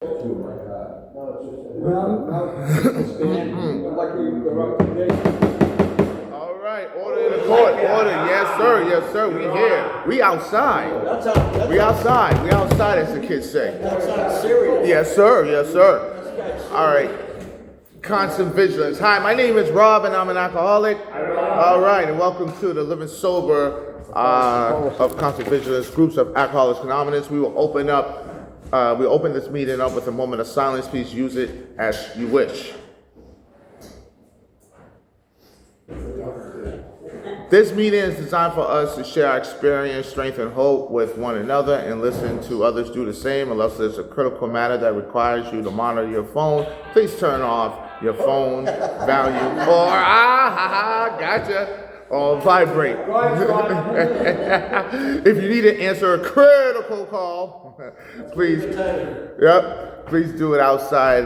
Oh my God. No, it's just I'd like you to interrupt today. All right, order in the court. Order. Yes, sir. Yes, sir. We here. We outside. We outside. We outside, as the kids say. That's serious. Yes, sir. Yes, sir. All right. Constant vigilance. Hi, my name is Rob, and I'm an alcoholic. All right, and welcome to the Living Sober of Constant Vigilance Groups of Alcoholics Anonymous. We will open this meeting up with a moment of silence. Please use it as you wish. This meeting is designed for us to share our experience, strength, and hope with one another and listen to others do the same. Unless there's a critical matter that requires you to monitor your phone, please turn off your phone volume or gotcha, or vibrate. If you need to answer a critical call, please do it outside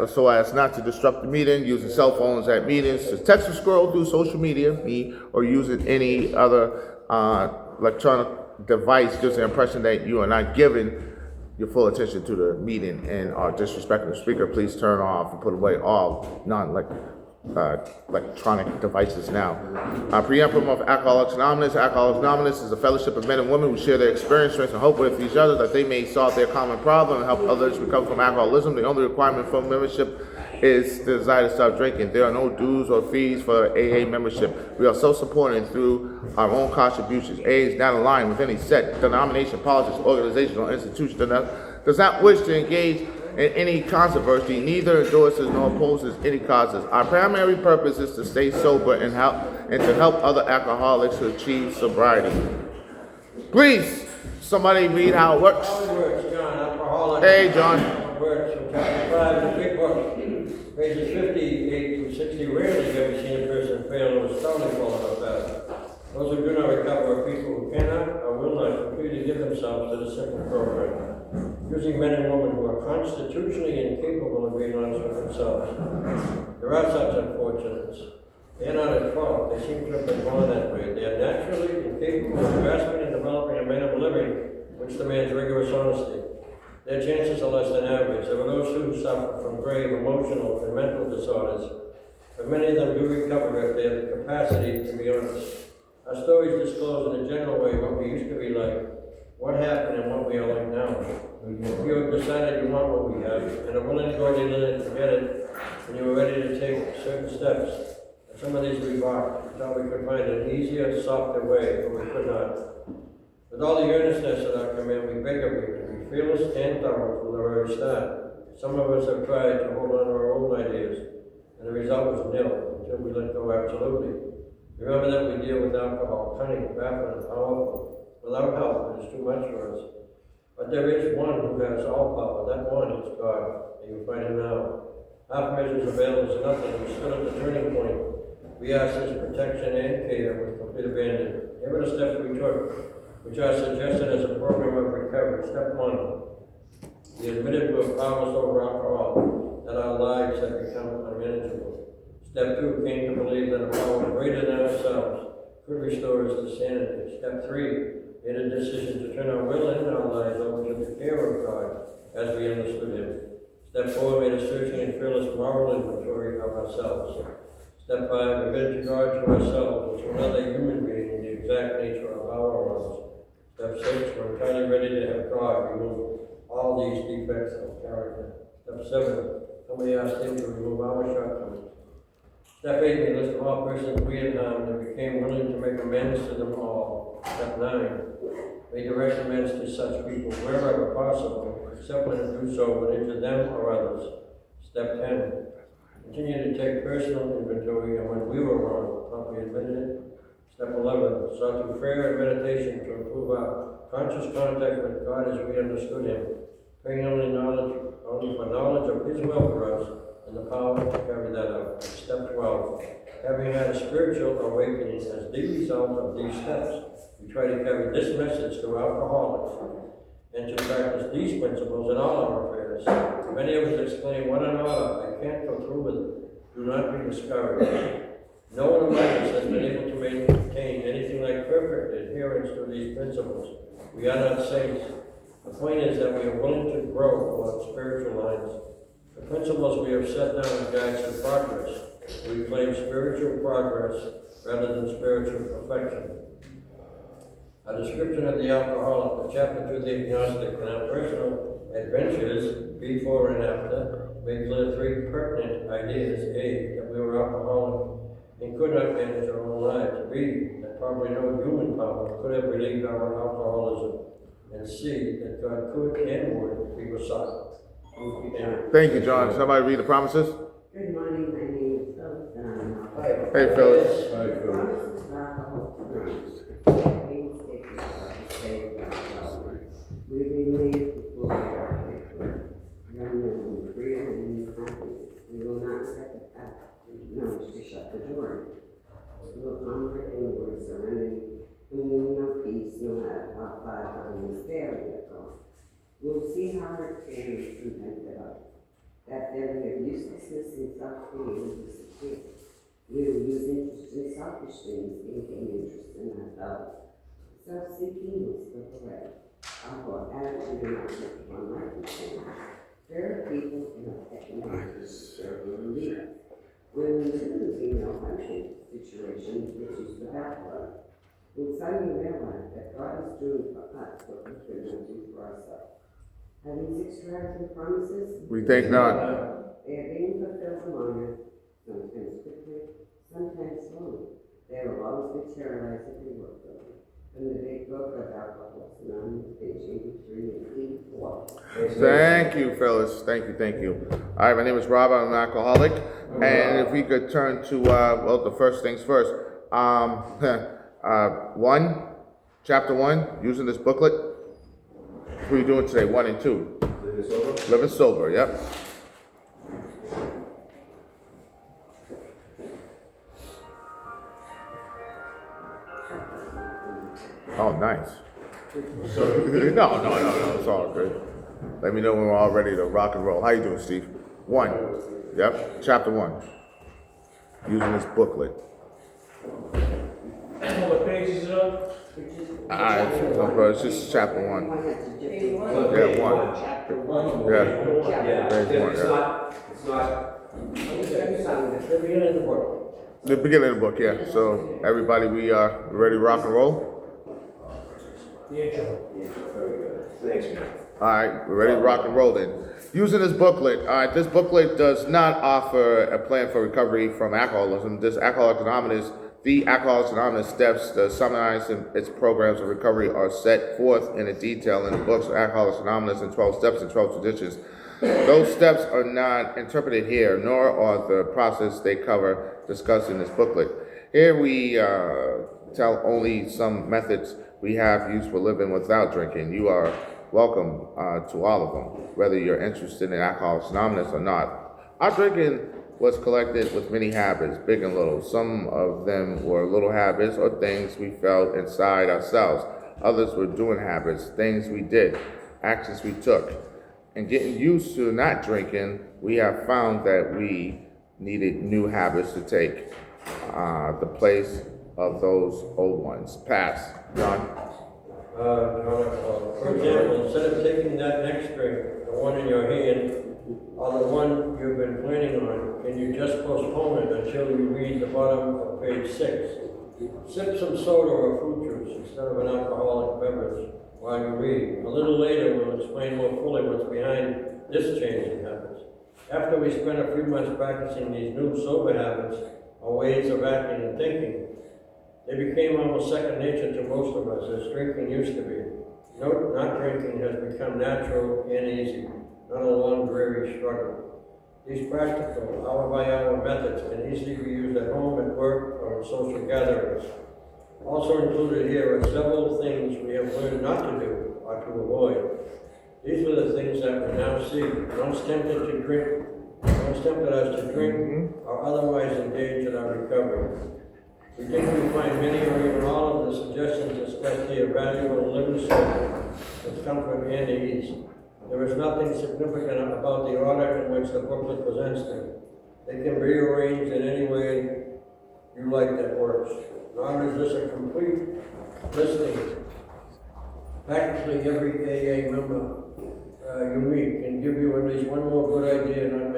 so as not to disrupt the meeting. Using cell phones at meetings to text or scroll through social media, or using any other electronic device gives the impression that you are not giving your full attention to the meeting and are disrespecting the speaker. Please turn off and put away all electronic devices now. Preamble of Alcoholics Anonymous. Alcoholics Anonymous is a fellowship of men and women who share their experience, strength, and hope with each other that they may solve their common problem and help others recover from alcoholism. The only requirement for membership is the desire to stop drinking. There are no dues or fees for AA membership. We are self-supporting through our own contributions. AA is not aligned with any set, denomination, politics, organization, or institution that does not wish to engage in any controversy, neither endorses nor opposes any causes. Our primary purpose is to stay sober and to help other alcoholics to achieve sobriety. Please, somebody read how it works. How it works, John, alcoholic. Hey, John. How it works from chapter 5 in the big book. Pages 58 through 60. Rarely have we seen a person fail or totally fallen off that. Those who do not recover are people who cannot or will not completely give themselves to the simple program. Using men and women who are constitutionally incapable of being honest with themselves. There are such unfortunates. They are not at fault. They seem to have been born that way. They are naturally incapable of grasping and developing a manner of living which demands rigorous honesty. Their chances are less than average. There are those who suffer from grave emotional and mental disorders, but many of them do recover if they have the capacity to be honest. Our stories disclose in a general way what we used to be like, what happened, and what we are like now. If you have decided you want what we have and are willing to go to the to get it, and you are ready to take certain steps, and some of these we barked, thought we could find an easier, softer way, but we could not. With all the earnestness at our command, we beg of you to be fearless and thorough from the very start. Some of us have tried to hold on to our old ideas, and the result was nil until we let go absolutely. Remember that we deal with alcohol, cunning, baffling, powerful. Without help, it is too much for us. But there is one who has all power. That one is God, and you find him now. Half measures avail us nothing. We stood at the turning point. We asked his protection and care with complete abandon. Here are the steps we took, which are suggested as a program of recovery. Step 1. We admitted to have powerless over alcohol, that our lives had become unmanageable. Step 2 came to believe that a power greater than ourselves could restore us to sanity. Step 3 made a decision to turn our will and our lives over to the care of God as we understood him. Step 4 made a searching and fearless moral inventory of ourselves. Step 5 admitted to God, to ourselves, and to another human being in the exact nature of our wrongs. Step 6, we're entirely ready to have God remove all these defects of character. Step 7, somebody asked him to remove our shortcomings. Step 8 made a list of all persons we had harmed and became willing to make amends to them all. Step 9 made direct amends to such people wherever possible, except when to do so would injure them or others. Step 10 continue to take personal inventory, and when we were wrong, promptly admitted it. Step 11 sought through prayer and meditation to improve our conscious contact with God as we understood him, praying only for knowledge of his will for us and the power to carry that out. Step 12, having had a spiritual awakening as the result of these steps, we try to carry this message to alcoholics and to practice these principles in all our affairs. Many of us exclaim, what an order, I can't go through with it. Do not be discouraged. No one among us has been able to maintain anything like perfect adherence to these principles. We are not saints. The point is that we are willing to grow about spiritual The principles we have set down guides the progress. We claim spiritual progress rather than spiritual perfection. A description of the alcoholic, a chapter to the agnostic, and our personal adventures before and after made clear three pertinent ideas. A, that we were alcoholic and could not manage our own lives. B, that probably no human power could have relieved our alcoholism. And C, that God could and would be beside. Thank you, John. Somebody read the promises? Good morning, my name is Phyllis, and I'm an Hey, Phyllis. Promises of alcohol tonight. Being taken by the state of alcohol. We remain before our Creator, young and free and happy. We will not set the path, no, to shut the door. We will honor in words serenity, and we will know peace, no matter how far down this barrier goes. We'll see how our parents contented us. That barrier of uselessness and self-pity will disappear. We will use interest in selfish things, thinking interest in ourselves. Self-seeking will slip away. Our attitude and outlook on life will change. There are people in our economic that will lead us. When we live in a country situation, which is the backward, we'll suddenly realize that God is doing for us what we could not do for ourselves. Having extravagant promises, We think not. they are being fulfilled among us, sometimes quickly, sometimes slowly. They will always materialize if we work for them. From the big book of Alcoholics Anonymous, page 83 and 84. Thank you, Phyllis. Thank you. All right, my name is Rob. I'm an alcoholic. And if we could turn to, well, the first things first. Chapter 1, using this booklet. What are you doing today? 1 and 2. Living sober, yep. Oh, nice. No, it's all good. Let me know when we're all ready to rock and roll. How you doing, Steve? 1. Yep, chapter 1. Using this booklet. What page is it on? It's just chapter 1. Yeah, 1. Chapter 1. Yeah. Page 1, It's not. The beginning of the book. The beginning of the book, yeah. So, everybody, we are ready to rock and roll? The intro. Very good. Thanks, man. All right, we're ready to rock and roll then. Using this booklet, all right, this booklet does not offer a plan for recovery from alcoholism. This Alcoholics Anonymous, the Alcoholics Anonymous steps to summarize its programs of recovery are set forth in detail in the books of Alcoholics Anonymous and 12 Steps and 12 Traditions. Those steps are not interpreted here, nor are the process they cover discussed in this booklet. Here we tell only some methods we have used for living without drinking. You are welcome to all of them, whether you're interested in Alcoholics Anonymous or not. Our drinking was collected with many habits, big and little. Some of them were little habits or things we felt inside ourselves. Others were doing habits, things we did, actions we took. And getting used to not drinking, we have found that we needed new habits to take the place of those old ones. Pass. John? For example, instead of taking that next drink, the one in your hand, or the one you've been planning on, can you just postpone it until you read the bottom of page 6? Sip some soda or fruit juice instead of an alcoholic beverage while you read. A little later, we'll explain more fully what's behind this change in habits. After we spend a few months practicing these new sober habits, or ways of acting and thinking, they became almost second nature to most of us, as drinking used to be. Not drinking has become natural and easy, not a long, dreary struggle. These practical, hour-by-hour methods can easily be used at home, at work, or in social gatherings. Also included here are several things we have learned not to do or to avoid. These are the things that we now see. Once tempted us to drink or otherwise engage in our recovery. We think we find many or even all of the suggestions discussed here valuable in living sober with comfort and ease. There is nothing significant about the order in which the booklet presents them. They can be rearranged in any way you like that works. Nor is this a complete listing. Practically every AA member you meet can give you at least one more good idea, not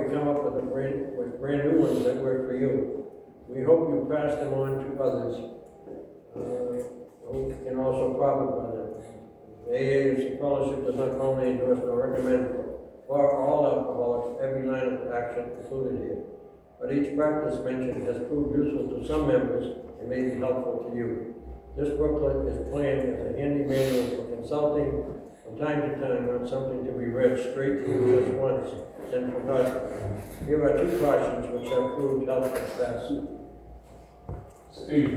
we come up with brand new ones that work for you. We hope you pass them on to others, who can also profit by them. The AA fellowship does not only endorse nor recommend for all alcoholics every line of action included here, but each practice mentioned has proved useful to some members and may be helpful to you. This booklet is planned as a handy manual for consulting from time to time on something to be read straight through just once, then forgotten. Here are 2 cautions which have proved helpful fast. Steve,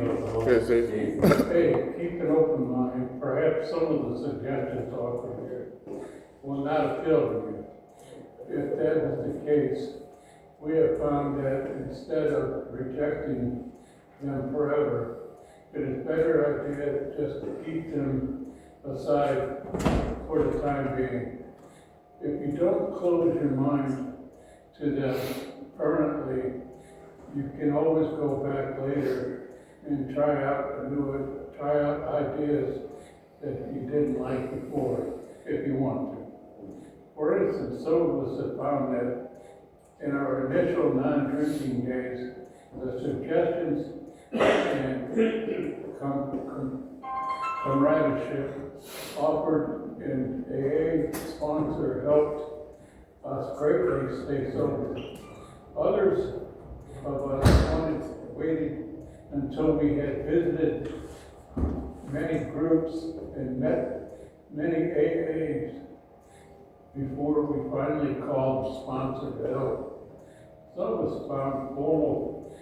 Yes, Steve. hey, keep an open mind. Perhaps some of the suggestions offered here will not appeal to you. If that is the case, we have found that instead of rejecting them forever, it is better idea just to keep them aside for the time being. If you don't close your mind to them permanently, you can always go back later and try out ideas that you didn't like before, if you want to. For instance, some of us have found that in our initial non-drinking days, the suggestions and camaraderie offered in AA sponsor helped us greatly stay sober. Others of us waited until we had visited many groups and met many AAs before we finally called sponsored help. Some of us found formal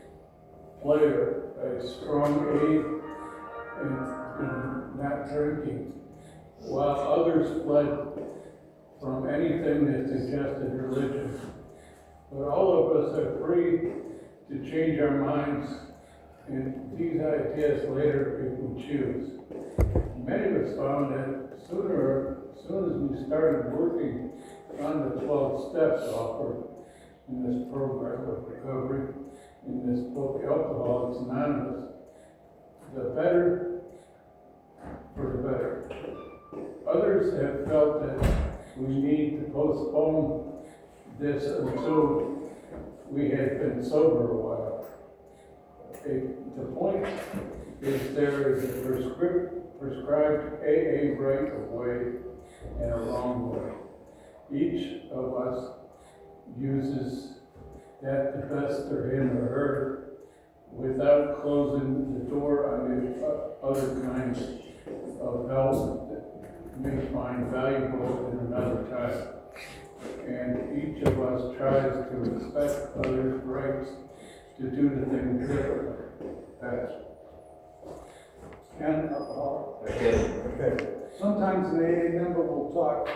player a strong aid in not drinking, while others fled from anything that suggested religion. But all of us are free to change our minds and these ideas later if we choose. Many of us found that as soon as we started working on the 12 steps offered in this program of recovery, in this book, Alcoholics Anonymous, the better for the better. Others have felt that we need to postpone this until we had been sober a while. The point is there is a prescribed AA right of way and a wrong way. Each of us uses that to best their him or her without closing the door on the other kinds of help that may find valuable in another time. And each of us tries to respect others' rights to do the thing differently. That's And alcohol. Okay. Sometimes an AA member will talk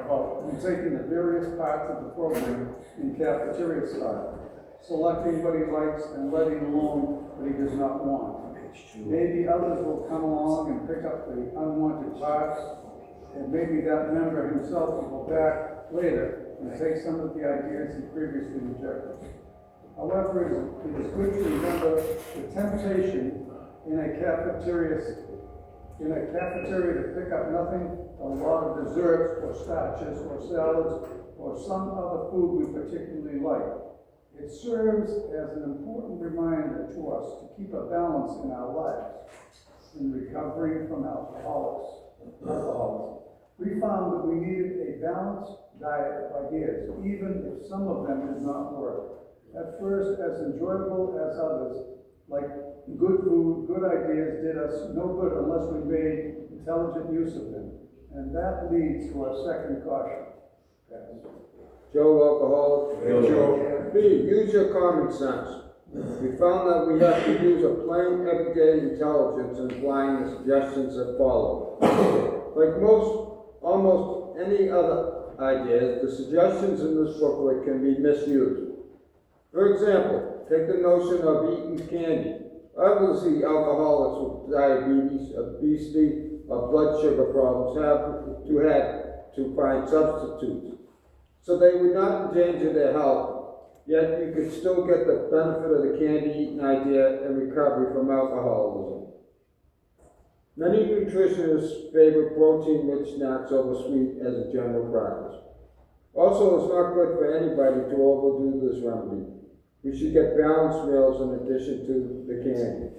about taking the various parts of the program in cafeteria style, selecting what he likes and letting alone what he does not want. Maybe others will come along and pick up the unwanted parts, and maybe that member himself will go back later and take some of the ideas he previously rejected. However, it is good to remember the temptation in a cafeteria to pick up nothing, a lot of desserts or starches or salads or some other food we particularly like. It serves as an important reminder to us to keep a balance in our lives in recovering from alcoholism. We found that we needed a balanced diet of ideas, even if some of them did not work. At first, as enjoyable as others, like good food, good ideas did us no good unless we made intelligent use of them. And that leads to our second caution. Joe, alcoholic. B, use your common sense. We found that we have to use a plain, everyday intelligence in applying the suggestions that follow. Like almost any other ideas, the suggestions in this booklet can be misused. For example, take the notion of eating candy. Obviously, alcoholics with diabetes, obesity, or blood sugar problems have to find substitutes. So they would not endanger their health, yet you could still get the benefit of the candy eating idea and recovery from alcoholism. Many nutritionists favor protein-rich snacks over sweet as a general practice. Also, it's not good for anybody to overdo this remedy. We should get balanced meals in addition to the candy.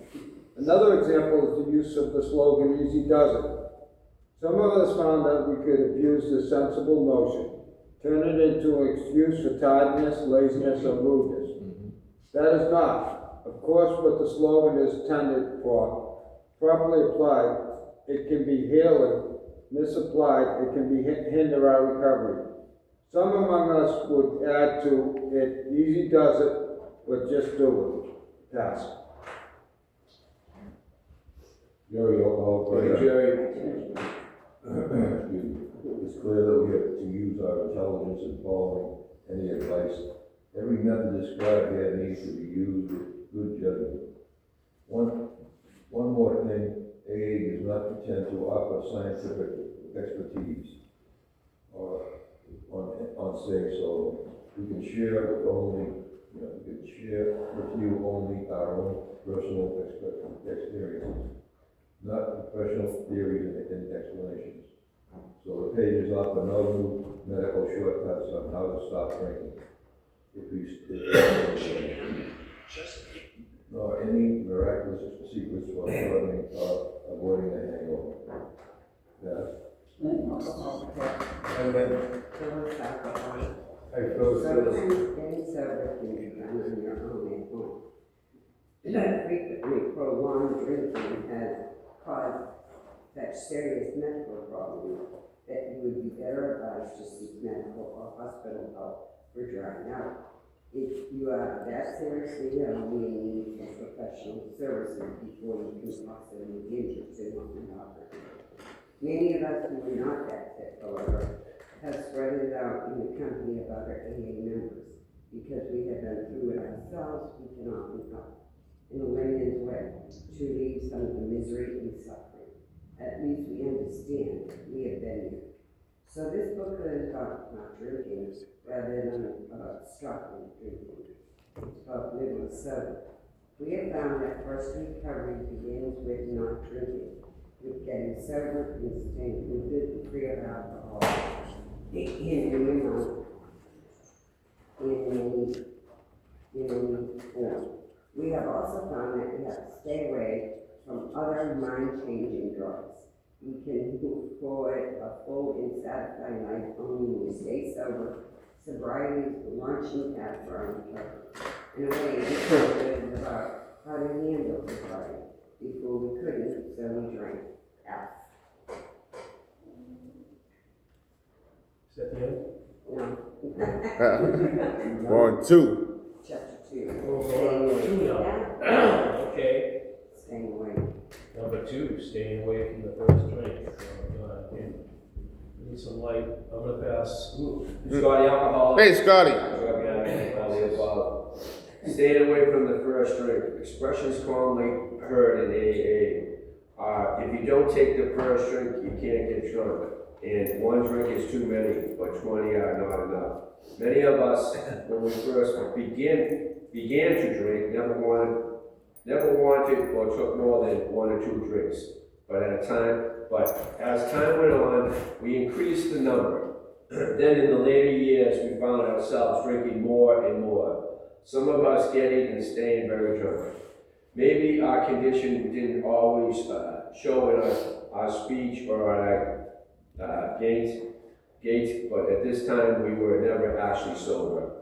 Another example is the use of the slogan, "Easy does it." Some of us found that we could abuse this sensible notion, turn it into an excuse for tiredness, laziness, or rudeness. That is not, of course, what the slogan is intended for. Properly applied, it can be healing. Misapplied, it can hinder our recovery. Some among us would add to it, "Easy does it," but just do it. Pass. Jerry, alcohol. Jerry. Excuse me. It's clear that we have to use our intelligence in following any advice. Every method described here needs to be used with good judgment. One more thing, AA does not pretend to offer scientific expertise on saying so. We can share with you only our own personal experiences, not professional theories and explanations. So the pages offer no new medical shortcuts on how to stop drinking. Nor any miraculous secrets for avoiding a hangover. Yes. Phyllis alcohol. Sometimes getting sober can be done on your own at home. Frequently prolonged drinking has caused such serious medical problems that you would be better advised to seek medical or hospital help for drying out. If you are that seriously ill, you need for professional services before you can possibly injure someone another. Many of us who are not that sick, however, have spread it out in the company of other AA members. Because we have been through it ourselves, we can often help in a layman's way to relieve some of the misery and suffering. At least we understand we have been here. So this booklet is about not drinking rather than about stopping drinking. It's about living sober. We have found that first recovery begins with not drinking, with getting sober and staying completely free of alcohol in any amount, in any form. We have also found that we have to stay away from other mind-changing drugs. We can move forward a full and satisfying life only when we stay sober. Sobriety is the launching pad for our recovery. In a way, this is about how to handle sobriety. Before we couldn't, so we drank. F. Is that the end? No. We're on 2. Chapter 2. We're on 2 now. Yeah. Okay. Staying away. Number 2, staying away from the first drink. Need some light. I'm gonna pass. Scotty alcohol. Hey, Scotty. Drug addict, all the above. Staying away from the first drink. Expressions commonly heard in AA are, if you don't take the first drink, you can't get drunk. And one drink is too many, but 20 are not enough. Many of us, when we first began to drink, never wanted or took more than 1 or 2 drinks. But as time went on, we increased the number. Then in the later years, we found ourselves drinking more and more. Some of us getting and staying very drunk. Maybe our condition didn't always show in our speech or our gait, but at this time we were never actually sober.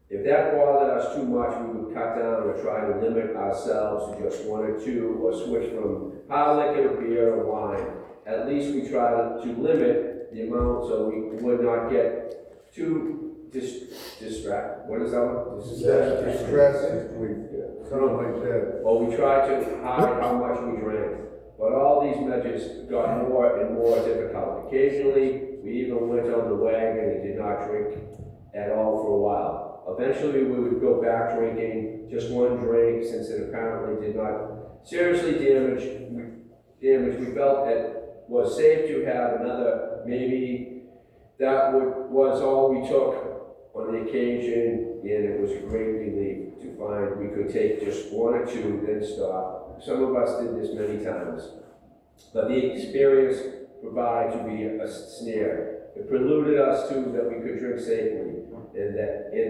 If that bothered us too much, we would cut down or try to limit ourselves to just 1 or 2, or switch from hard liquor, beer, or wine. At least we tried to limit the amount so we would not get too distracted. What is that one? Something like that. Well, we tried to hide how much we drank. But all these measures got more and more difficult. Occasionally, we even went on the wagon and did not drink at all for a while. Eventually, we would go back drinking just 1 drink, since it apparently did not seriously damage. We felt it was safe to have another. Maybe that was all we took on the occasion, and it was a great relief to find we could take just 1 or 2, then stop. Some of us did this many times, but the experience proved to be a snare. It preluded us to that we could drink safely, and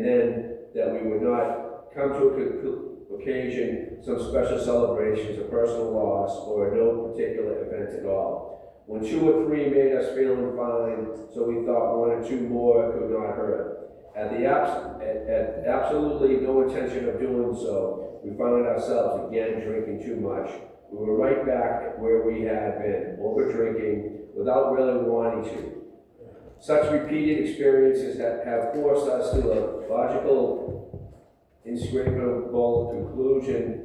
then that we would not come to a occasion, some special celebrations, a personal loss, or no particular event at all. When 2 or 3 made us feeling fine, so we thought 1 or 2 more could not hurt. At absolutely no intention of doing so, we found ourselves again drinking too much. We were right back where we had been, over drinking, without really wanting to. Such repeated experiences have forced us to a logical, inscrutable conclusion.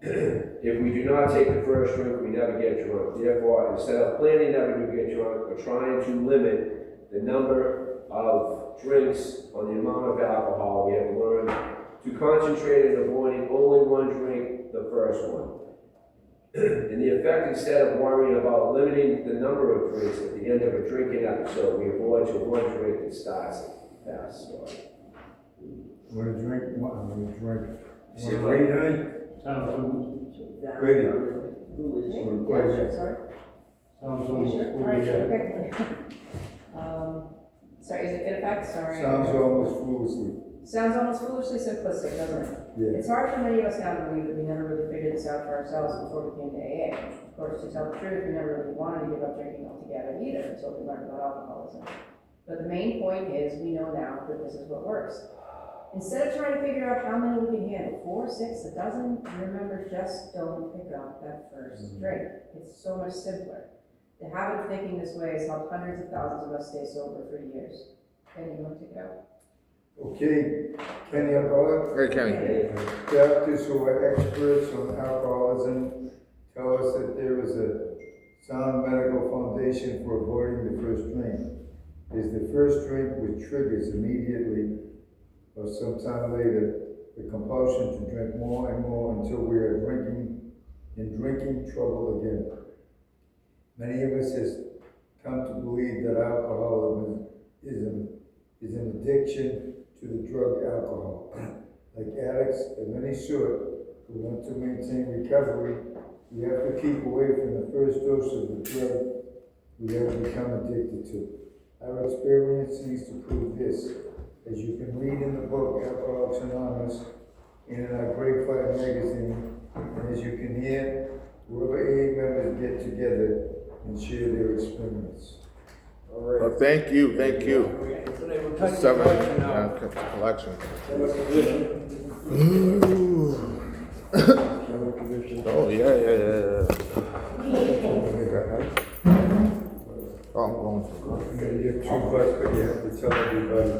If we do not take the first drink, we never get drunk. Therefore, instead of planning never to get drunk, we're trying to limit the number of drinks on the amount of alcohol. We have learned to concentrate on avoiding only 1 drink, the first one. In the effect, instead of worrying about limiting the number of drinks at the end of a drinking episode, we avoid to 1 drink that starts fast. When you drink, when you drink. See what? Sounds Ready. Sorry? almost All right, okay. Sorry, is it in effect? Sorry. almost foolishly. Sounds almost foolishly simplistic, doesn't it? Yeah. It's hard for many of us now to believe that we never really figured this out for ourselves before we came to AA. Of course, to tell the truth, we never really wanted to give up drinking altogether either until we learned about alcoholism. But the main point is we know now that this is what works. Instead of trying to figure out how many we can handle, 4, 6, a dozen, remember, just don't pick up that first drink. It's so much simpler. The habit of thinking this way has helped hundreds of thousands of us stay sober for years. Kenny, you want to take it out? Okay, Kenny Alcoholic. Hey, Kenny. Doctors who are experts on alcoholism tell us that there is a sound medical foundation for avoiding the first drink. Is the first drink which triggers immediately or sometime later the compulsion to drink more and more until we are in drinking trouble again. Many of us has come to believe that alcoholism is an addiction to the drug alcohol. Like addicts of any sort who want to maintain recovery, we have to keep away from the first dose of the drug we have become addicted to. Our experience seems to prove this. As you can read in the book Alcoholics Anonymous and in our Grade 5 magazine, and as you can hear, wherever AA members get together and share their experience. All right. Well, thank you. 7 collection. Ooh. Oh, yeah. Oh, I'm going for You have 2 bucks, but you have to tell everybody.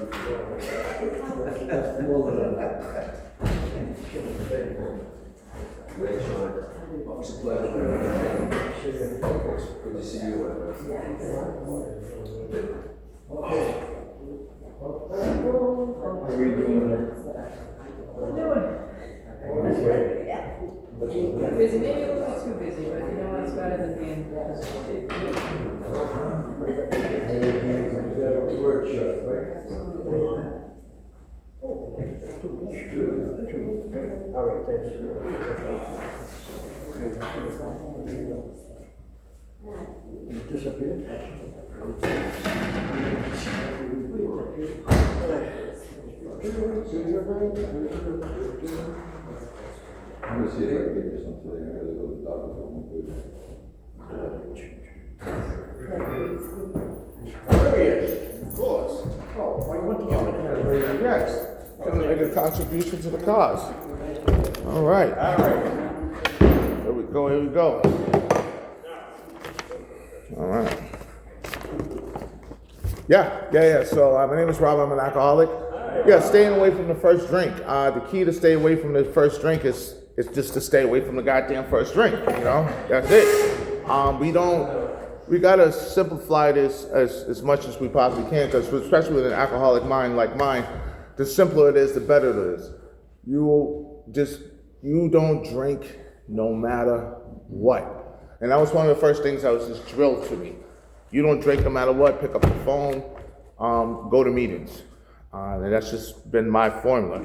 Thanks, Sean. It's a pleasure. Good to see you. How are we doing? Busy, maybe a little too busy, but you know what's better than being Workshop, right? All right, thanks. I'm gonna see if I can get this on today, I gotta go to the doctor for 1:30. There he is, of course. Oh, why you want to go? Yes. Gonna make a contribution to the cause. All right. Here we go. All right. Yeah. So my name is Rob. I'm an alcoholic. Yeah, staying away from the first drink. The key to stay away from the first drink is just to stay away from the goddamn first drink. You know, that's it. We gotta simplify this as much as we possibly can, because especially with an alcoholic mind like mine, the simpler it is, the better it is. You don't drink no matter what. And that was one of the first things that was just drilled to me. You don't drink no matter what, pick up the phone, go to meetings. And that's just been my formula.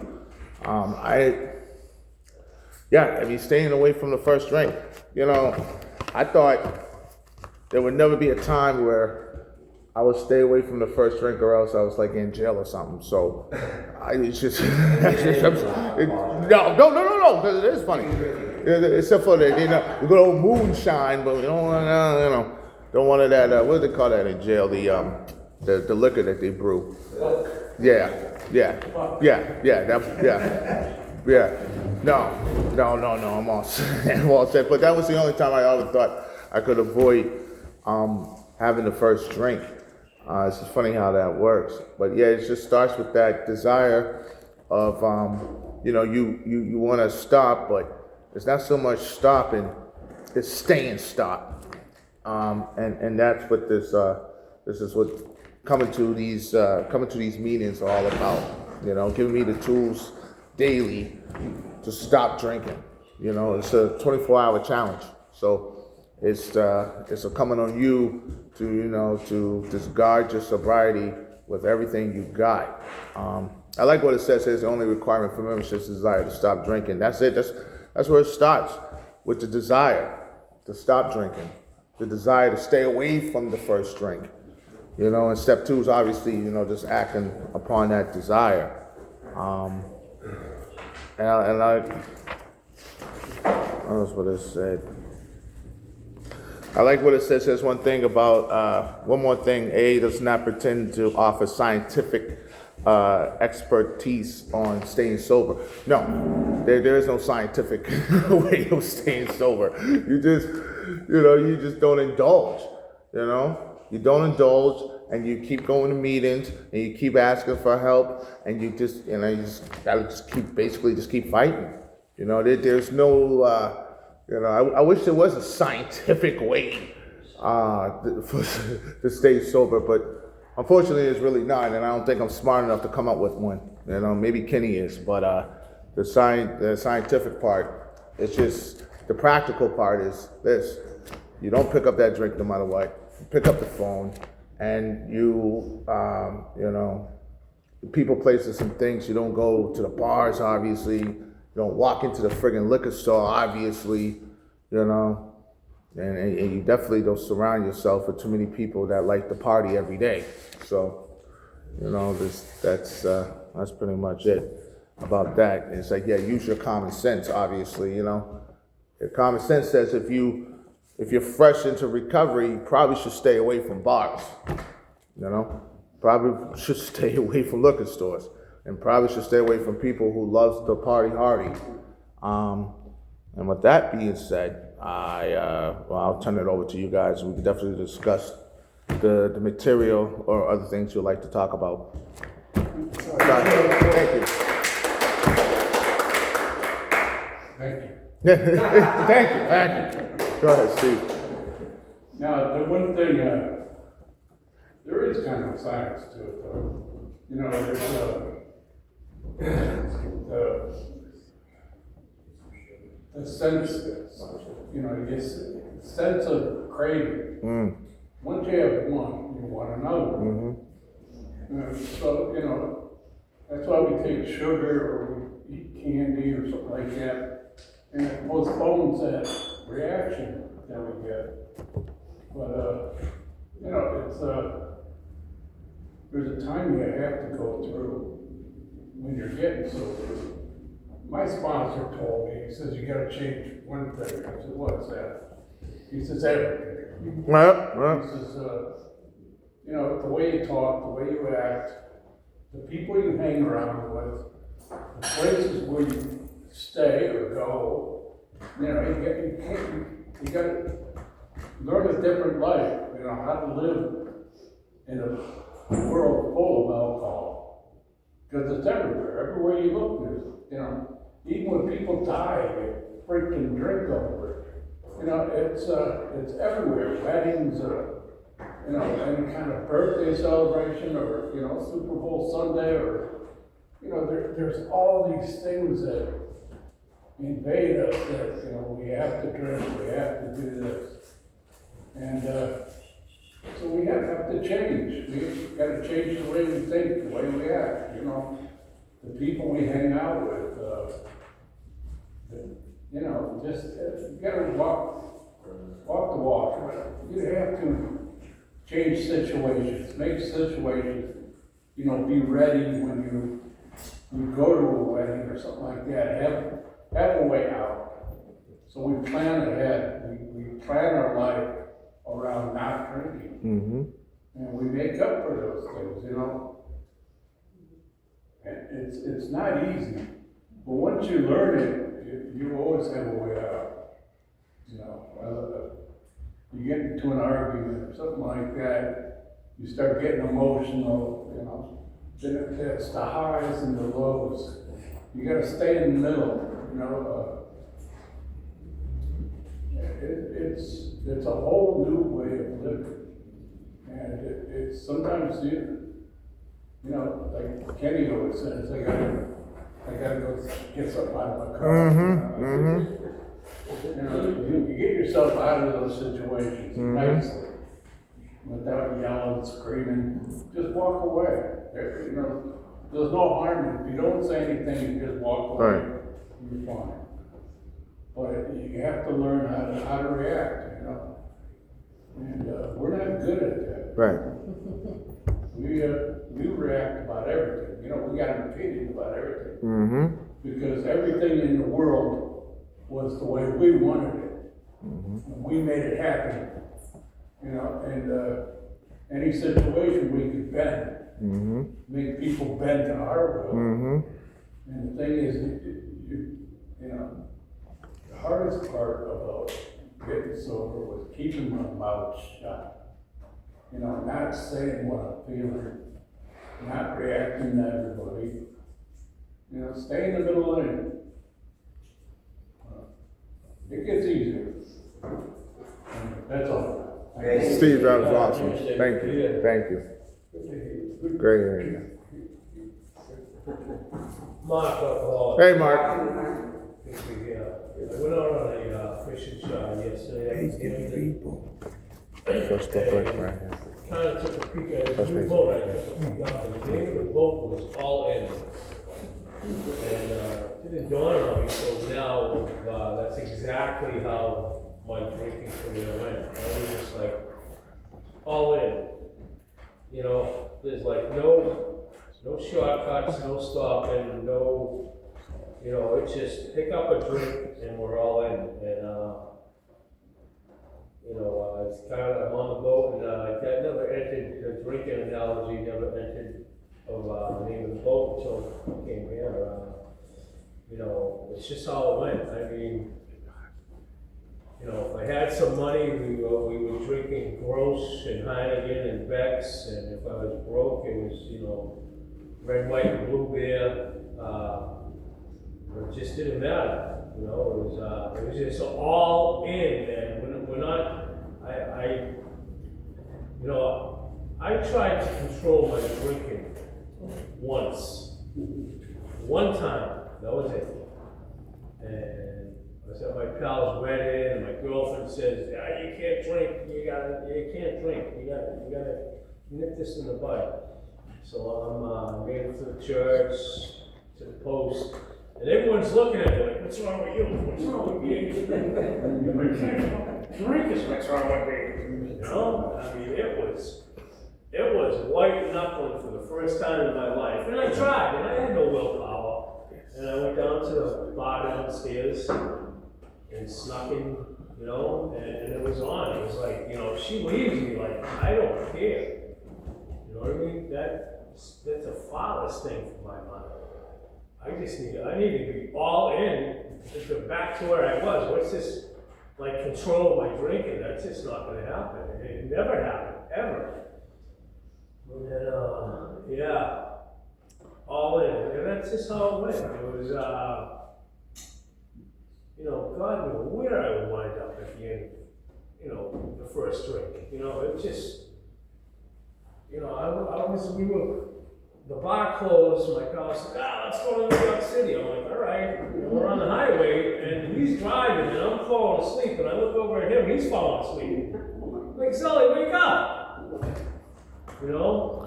Staying away from the first drink. You know, I thought there would never be a time where I would stay away from the first drink or else I was like in jail or something. So it's just, no, because it is funny. Except for the, the good old moonshine, but we don't want don't want that, what do they call that in jail? The liquor that they brew. Yeah. No, I'm all set. I'm all set. But that was the only time I ever thought I could avoid having the first drink. It's just funny how that works. But yeah, it just starts with that desire of, you want to stop, but it's not so much stopping, it's staying stopped. And that's what this is what coming to these meetings are all about. Giving me the tools daily to stop drinking. It's a 24-hour challenge. So it's a coming on you to discard your sobriety with everything you got. I like what it says. It's the only requirement for membership is desire to stop drinking. That's it. That's where it starts, with the desire to stop drinking, the desire to stay away from the first drink. And step 2 is obviously, just acting upon that desire. And I knows what it said. I like what it says. There's one thing about, one more thing. AA does not pretend to offer scientific expertise on staying sober. No, there is no scientific way of staying sober. You just don't indulge. You don't indulge, and you keep going to meetings, and you keep asking for help, and you just gotta keep fighting. There's no, I wish there was a scientific way to stay sober, but unfortunately, it's really not, and I don't think I'm smart enough to come up with one. Maybe Kenny is, but the scientific part, it's just the practical part is this: you don't pick up that drink no matter what. You pick up the phone, and people, places, and things. You don't go to the bars, obviously. You don't walk into the friggin' liquor store, obviously. And you definitely don't surround yourself with too many people that like to party every day. So, that's pretty much it about that. It's like, yeah, use your common sense, obviously, Your common sense says if you're fresh into recovery, you probably should stay away from bars, Probably should stay away from liquor stores, and probably should stay away from people who loves to party hardy. And with that being said, I'll turn it over to you guys. We can definitely discuss the material or other things you'd like to talk about. Thank you. Thank you. Go ahead, Steve. Now, the one thing, there is kind of science to it, though. There's the sense, the sense of craving. Once you have one, you want another. So, that's why we take sugar or we eat candy or something like that, and it postpones that reaction that we get. But, it's, there's a time you have to go through when you're getting sober. My sponsor told me, he says, you gotta change one thing. I said, what's that? He says, everything. He says, the way you talk, the way you act, the people you hang around with, the places where you stay or go, you gotta learn a different life, how to live in a world full of alcohol. Because it's everywhere you look, there's, even when people die, they freaking drink over it. It's everywhere. Weddings, any kind of birthday celebration, or Super Bowl Sunday, or there's all these things that invade us that we have to drink, we have to do this, and so we have to change. We got to change the way we think, the way we act. The people we hang out with. Just you got to walk the walk. You have to change situations, make situations, you know, be ready when you go to a wedding or something like that, have a way out. So we plan ahead, we plan our life around not drinking. And we make up for those things, you know? And it's not easy, but once you learn it, you always have a way out. You know, you get into an argument or something like that, you start getting emotional, you know? Then it's the highs and the lows. You gotta stay in the middle, you know? It's a whole new way of living. And it's sometimes, you know, like Kenny always says, I gotta go get something out of my car. You know, you get yourself out of those situations nicely, without yelling, screaming, just walk away. You know, there's no harm if you don't say anything, you just walk away, you're fine. But you have to learn how to react, you know? And we're not good at that. Right. We react about everything, you know, we got an opinion about everything. Because everything in the world was the way we wanted it. And we made it happen, you know, and any situation we could bend. Make people bend to our will. And the thing is, you know, the hardest part about getting sober was keeping my mouth shut. You know, not saying what I'm feeling, not reacting to everybody. You know, stay in the middle lane. It gets easier. That's all. Steve, that was awesome. Thank you. Thank you. Great hearing you. Mark, Hey, Mark. I went out on a fishing shot yesterday. First stuff right here. Kind of took a peek at the new boat. I took a peek out, and the name of the boat was All In. And it didn't dawn on me, so now that's exactly how my drinking career went. I was just like, all in. You know, there's like no shortcuts, no stopping, no, you know, it's just pick up a drink and we're all in. And, you know, it's kind of, I'm on the boat and I never entered the drinking analogy, never entered of the name of the boat until I came here. You know, it's just how it went. I mean, you know, if I had some money, we were drinking Gross and Heineken and Beck's, and if I was broke, it was, you know, red, white, and blue beer. It just didn't matter, you know. It was just all in, and we're not. You know, I tried to control my drinking once, one time. That was it. And I was at my pal's wedding, and my girlfriend says, "Yeah, you can't drink. You can't drink. You gotta nip this in the bud." So I'm made it to the church, to the post, and everyone's looking at me like, "What's wrong with you? What's wrong with you? You can't drink is what's wrong with me." You know? I mean, it was white knuckling for the first time in my life, and I tried, and I had no willpower. And I went down to the bar downstairs and snuck in, you know, and it was on. It was like, you know, if she leaves me, like, I don't care. You know what I mean? That's the farthest thing from my mind. I need to be all in to back to where I was. What's this, like, control my drinking? That's just not gonna happen. It never happened, ever. And, yeah. All in, and that's just how it went. It was, you know, God knew where I would wind up at the end, you know, the first drink. You know, it just, you know, the bar closed, my pal said, let's go to New York City. I'm like, all right, and we're on the highway, and he's driving, and I'm falling asleep, and I look over at him, he's falling asleep. I'm like, Sully, wake up! You know,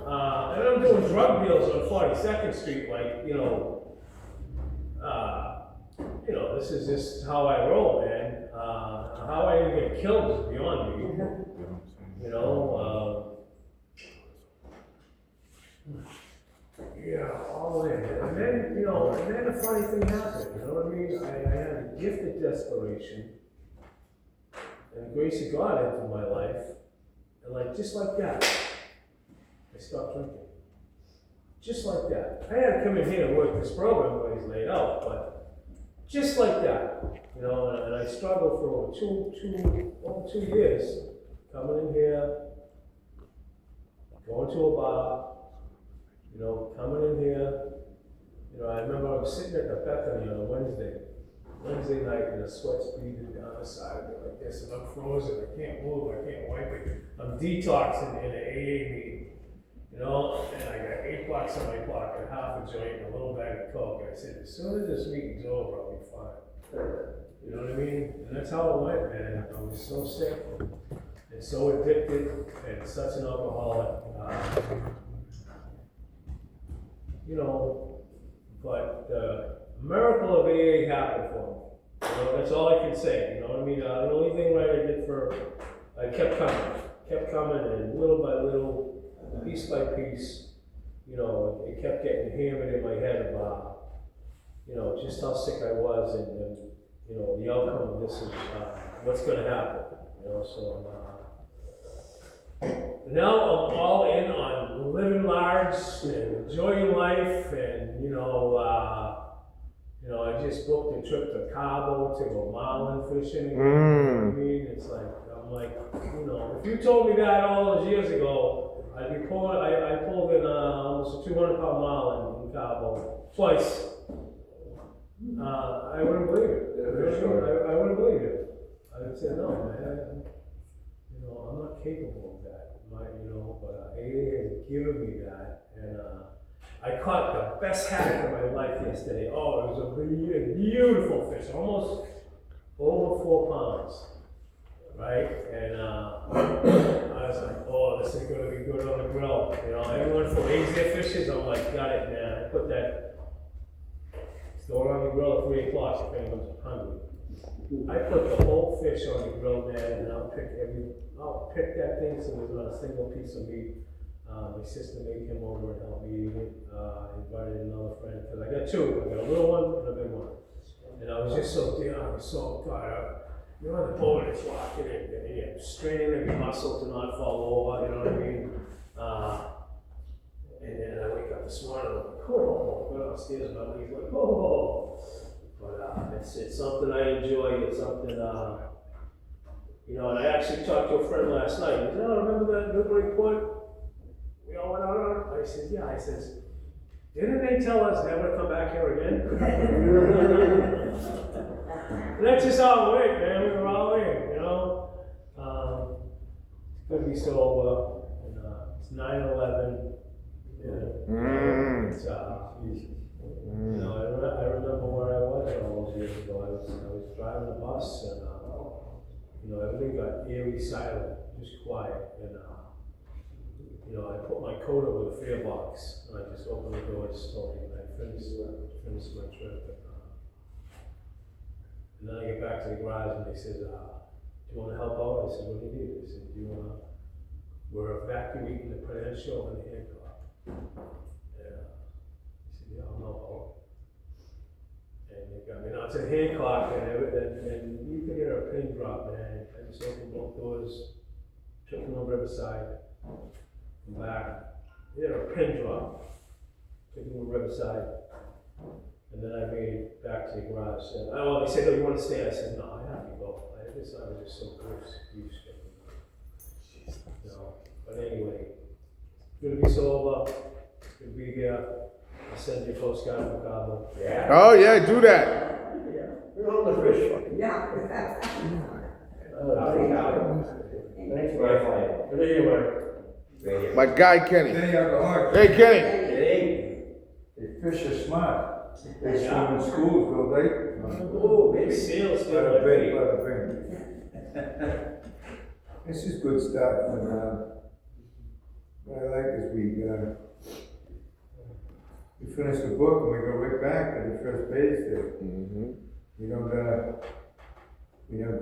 and I'm doing drug deals on 42nd Street, like, you know, this is just how I roll, man. How I didn't get killed is beyond me. You know, Yeah, all in. And then, you know, and then the funny thing happened, you know what I mean? I had a gift of desperation and the grace of God entered my life. And like, just like that, I stopped drinking. Just like that. I had to come in here and work this program where he's laid out, but just like that, you know, and I struggled for over 2 years, coming in here, going to a bar, you know, coming in here. You know, I remember I was sitting at the Bethany on a Wednesday night, and the sweat's beading down the side of me like this, and I'm frozen, I can't move, I can't wipe it. I'm detoxing in an AA meeting, you know, and I got $8 in my pocket, half a joint, and a little bag of Coke. I said, as soon as this meeting's over, I'll be fine. You know what I mean? And that's how it went, man. I was so sick and so addicted and such an alcoholic. You know, but the miracle of AA happened for me. You know, that's all I can say. You know what I mean? The only thing right I did I kept coming, and little by little, piece by piece, you know, it kept getting hammered in my head about, you know, just how sick I was, and you know, the outcome of this is what's going to happen. You know, so now I'm all in on living large and enjoying life, and you know, I just booked a trip to Cabo to go marlin fishing. You know what I mean? It's like, I'm like, you know, if you told me that all those years ago, I pulled in almost a 200-pound marlin in Cabo twice. I wouldn't believe it. I wouldn't believe it. I would say, no, man. You know, I'm not capable of that. You know, but AA has given me that, and I caught the best haddock of my life yesterday. Oh, it was a beautiful fish, almost over 4 pounds, right? And I was like, oh, this is going to be good on the grill. You know, everyone fillets their fishes. I'm like, got it, man. I put that. Throw it on the grill at 3 o'clock if anyone's hungry. I put the whole fish on the grill, man, and I'll pick that thing so there's not a single piece of meat. My sister made him over and helped me eat it. Invited another friend, because I got two. I got a little one and a big one. And I was just so, I was so tired. You're on the boat, it's rocking it, and you're straining every muscle to not fall over, you know what I mean? And then I wake up this morning, I'm like, oh, go downstairs, my legs like, oh. But it's something I enjoy, it's something, you know, and I actually talked to a friend last night. He said, oh, remember that Newburyport? We all went out on it? I said, yeah. I says, didn't they tell us never to come back here again? And that's just how it went, man. We were all in, you know. It's going to be sober, and it's 9/11. Yeah. It's, you know, I remember where I was all those years ago. I was driving a bus, and you know, everything got eerie silent, just quiet, and you know, I put my coat over the fare box, and I just opened the door slowly, and I finished my trip. And then I get back to the garage, and they said, do you want to help out? I said, what do you need? They said, we're evacuating the Prudential and Hancock. Yeah. I said, yeah, I'll help out. And they got me out to Hancock, and you could hear a pin drop, man. I just opened both doors, took them over Riverside, come back. They had a pin drop, took them over Riverside, and then I made it back to the garage. And they said, oh, you want to stay? I said, no, I have to go. I was just so close. You know, but anyway, good to be sober, good to be here. I'll send you a postcard from Cabo. Yeah. Oh yeah, do that. We're on the fish. Yeah. Thanks for my flight. But anyway. My guy Kenny. Kenny alcoholic. Hey Kenny. Hey. They fish are smart. They swim in schools, don't they? Oh, big seals. Bada bing, bada bing. This is good stuff, and what I like is we finish the book and we go right back to the first page there. Mm-hmm. We don't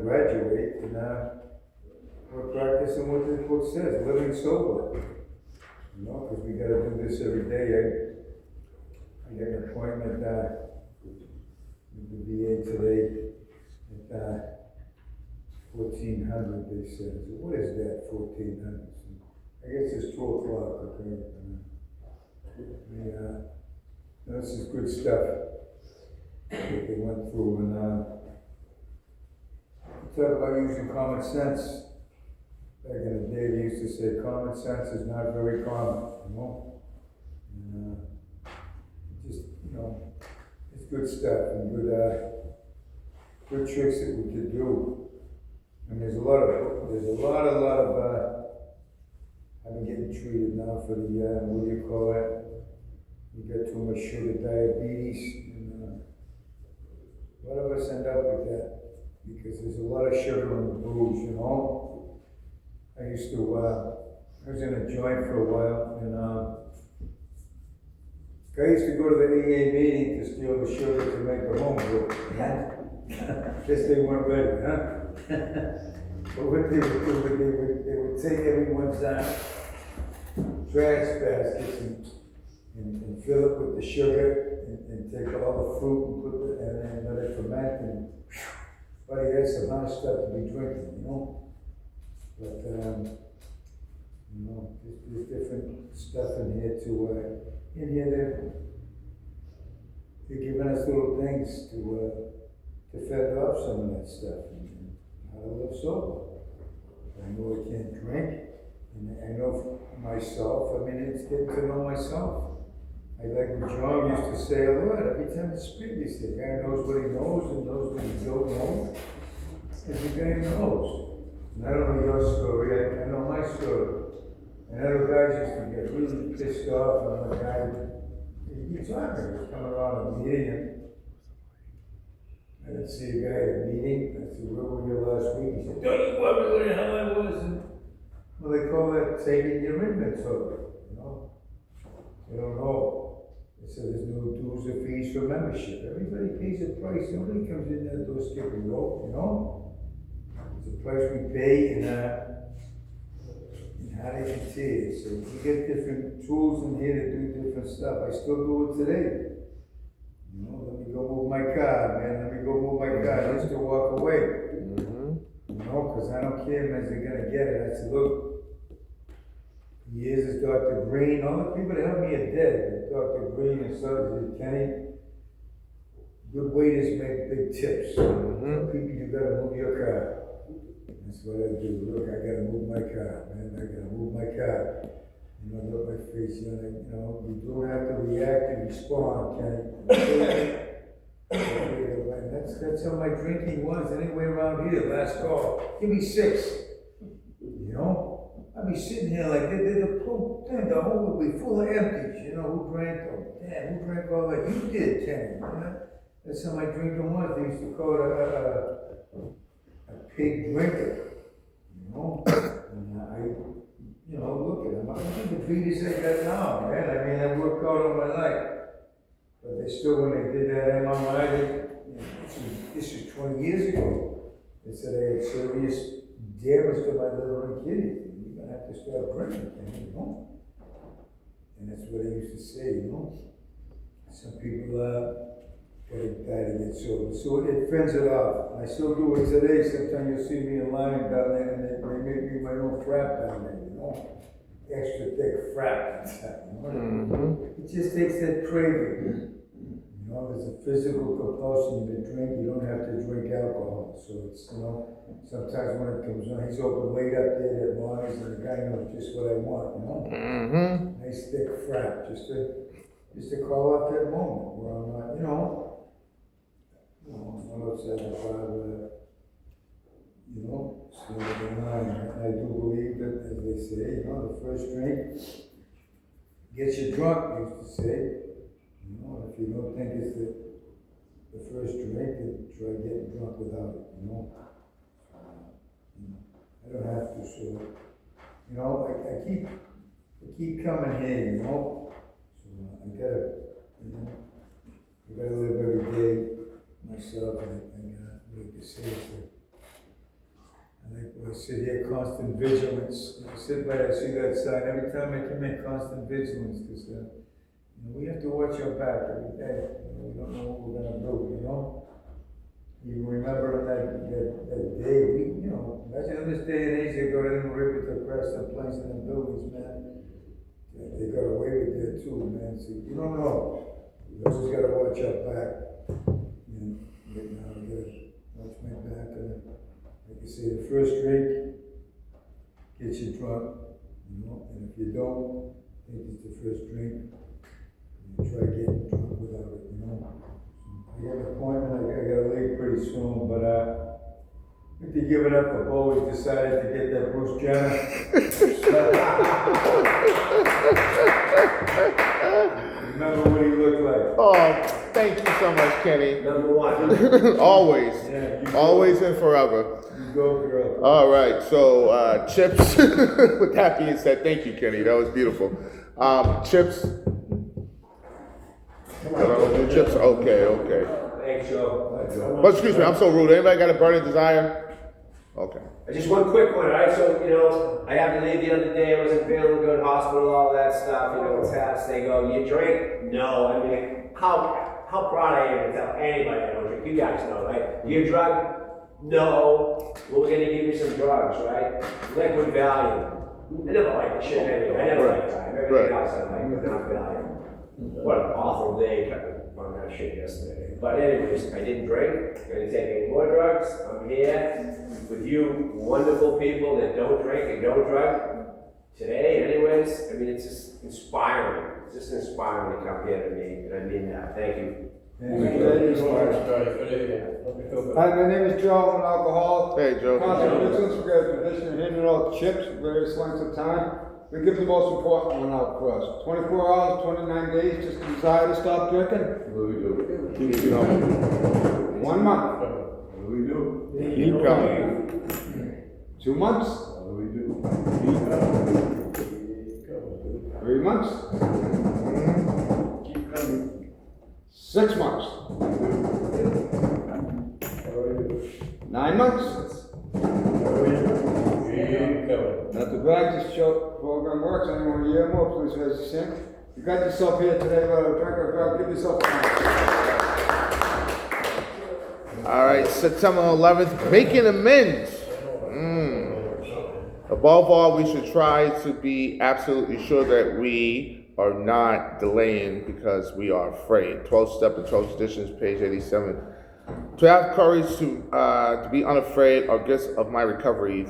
graduate, and we're practicing what this book says, living sober. You know, 'cause we gotta do this every day. I got an appointment, with the VA today at, 1400, they said. So what is that, 1400? I guess it's 2 o'clock, okay? This is good stuff that they went through, and, talk about using common sense. Back in the day, they used to say common sense is not very common, you know? And, just, you know, it's good stuff and good tricks that we could do. And there's a lot of, I've been getting treated now for the, what do you call it? You got too much sugar, diabetes, and, a lot of us end up with that, because there's a lot of sugar in the booze, you know? I was in a joint for a while, and, I used to go to the AA meeting to steal the sugar to make the home brew. Guess they weren't ready, huh? But what they would do, they would take everyone's trash baskets and fill it with the sugar and take all the fruit and put it and then let it ferment and buddy, that's some nice stuff to be drinking, you know? But you know, there's different stuff in here they're giving us little things to fend off some of that stuff and how to live sober. I know I can't drink, and I know myself, I mean, it's getting to know myself. I like what John used to say a lot, every time you speak, he said, the guy knows what he knows and knows what he don't know. Every guy knows. And I don't know your story, I know my story. And other guys used to get really pissed off on the guy, he's talking, he was coming around a meeting, and I didn't see a guy at a meeting. I said, where were you last week? He said, don't you want me where the hell I was? And, well, they call that taking your inventory, you know? They don't know. They said there's no dues or fees for membership. Everybody pays a price. Nobody comes in there to do a skipping rope, you know? It's a price we pay and how they continue. So we get different tools in here to do different stuff. I still do it today. You know, let me go move my car, man. Let me go move my car. I used to walk away. You know, because I don't care when they're gonna get it. I said, look, years as Dr. Green, all the people that helped me are dead. Dr. Green and Sergeant Kenny. Good waiters make big tips. People, you gotta move your car. That's what I do. Look, I gotta move my car, man. I gotta move my car. You know, look my face, you know, you don't have to react and respond, Kenny. That's how my drinking was anyway around here, last call. Give me 6. You know? I'd be sitting here like the hole would be full of empties, you know, who drank them? Damn, who drank all that? You did, Kenny, you know? That's how my drinking was. They used to call it a pig drinker, you know? And you know, look at them. I don't think the beaters they got now, man. I mean, I worked out all my life. But they still, when they did that MRI, this was 20 years ago. They said I had serious damage to my liver and kidneys. You're going to have to start drinking, you know? And that's what I used to say, you know? Some people gotta get sober. So it fends it off. I still do it today. Sometimes you'll see me in line down there and they make me my own frap down there, you know? Extra thick frap inside, you know? It just takes that craving. You know, there's a physical compulsion to drink. You don't have to drink alcohol. So it's, you know, sometimes when it comes on, he's open late up there at Lonnie's and the guy knows just what I want, you know? Nice thick frap, just to call off that moment where I'm not, you know, I'm upset about, you know, still in line. I do believe that, as they say, you know, the first drink gets you drunk, they used to say. You know, if you don't think it's the first drink, then try getting drunk without it, you know. I don't have to, so, you know, I keep coming here, you know. So I gotta, you know, I gotta live every day myself, and like I say, I sit here, constant vigilance, sit by, I see that sign, every time I come in, constant vigilance, because, we have to watch our back every day. We don't know what we're gonna do, you know? You remember that day, imagine in this day and age, they go in and rip it across the planes and the buildings, man. They got away with that too, man, so you don't know. You always gotta watch our back. You gotta watch my back, like you say, the first drink gets you drunk, and if you don't think it's the first drink, you try getting drunk without it, I got an appointment, I gotta leave pretty soon, but, I think to give it up for Bo, he's decided to get that Bruce Jenner. Remember what he looked like. Oh, thank you so much, Kenny. Number one. Always. Yeah, you Always and forever. You go, girl. All right, so Chips, with that being said, thank you, Kenny. That was beautiful. Chips. Chips, okay. Thanks, Joe. But excuse me, I'm so rude. Anybody got a burning desire? Okay. Just one quick one, alright, so, I had to leave the other day, I wasn't feeling good, hospital, all that stuff, tests, they go, you drink? No, I mean, how proud I am to tell anybody I don't drink, you guys know, right? You drug? No. Well, we're gonna give you some drugs, right? Liquid Valium. I never liked the shit anyway, I never liked time, everything else I like, but not Valium. What an awful day on that shit yesterday. But anyways, I didn't drink, I didn't take any more drugs, I'm here with you wonderful people that don't drink and don't drug. Today, anyways, I mean, it's just inspiring. It's just inspiring to come here to me, and I mean that. Thank you. Hi, my name is Joe, I'm an alcoholic. Hey, Joe. Constant vigilance, we got a tradition of handing out chips, various lengths of time. We give the most important one out for us. 24 hours, 29 days, just a desire to stop drinking. What do we do? Keep going. 1 month. What do we do? Keep going. 2 months. What do we do? 3 months. 6 months. 9 months. Not the brag, this show program works. Anyone a year more, please raise your hand. You got yourself here today, let a drink or drug, give yourself a hand. All right, September 11th, making amends. Above all, we should try to be absolutely sure that we are not delaying because we are afraid. 12th step in 12 traditions, page 87. To have courage to be unafraid are gifts of my recovery.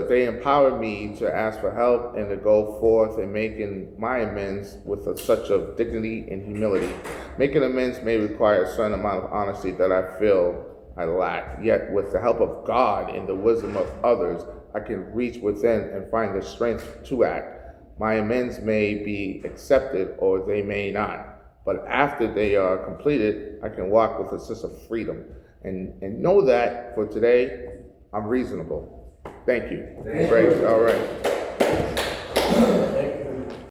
They empower me to ask for help and to go forth in making my amends with such of dignity and humility. Making amends may require a certain amount of honesty that I feel I lack. Yet with the help of God and the wisdom of others, I can reach within and find the strength to act. My amends may be accepted or they may not. But after they are completed, I can walk with a sense of freedom and know that for today, I'm reasonable. Thank you. Great. All right.